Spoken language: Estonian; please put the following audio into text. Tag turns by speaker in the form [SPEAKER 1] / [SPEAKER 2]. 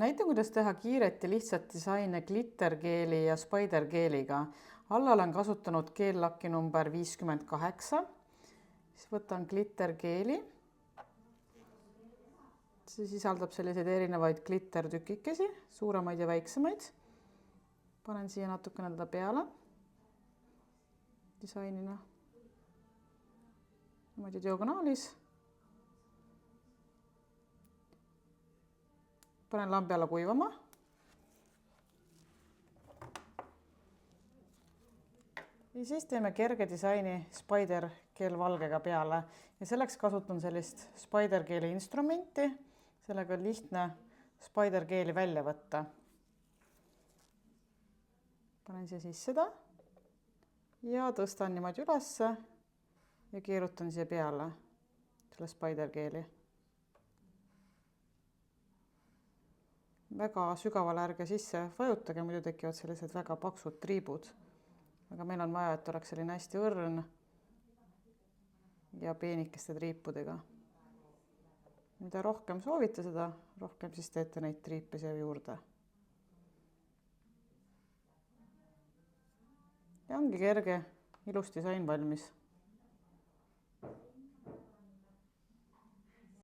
[SPEAKER 1] Näitan, kuidas teha kiiret ja lihtsat disaine glitterkeeli ja spiderkeeliga. Alla olen kasutanud keellakki number 58. Siis võtan glitterkeeli. See sisaldab selliseid erinevaid glittertükikesi, suuremaid ja väiksemaid. Panen siia natukene teda peale disainina. Niimoodi diagonaalis. Panen lambi alla kuivama. Ja siis teeme kerge disaini spiderkeel valgega peale. Ja selleks kasutan sellist spiderkeeli instrumenti. Sellega on lihtne spiderkeeli välja võtta. Panen siia sisse seda. Ja tõstan niimoodi ülesse ja keerutan siia peale selle spiderkeeli. Väga sügavale ärge sisse vajutage, muidu tekivad sellised väga paksud triibud. Aga meil on vaja, et oleks selline hästi õrn ja peenikeste triipudega. Mida rohkem soovite seda, rohkem siis teete neid triipe siia juurde. Ja ongi kerge, ilus disain valmis.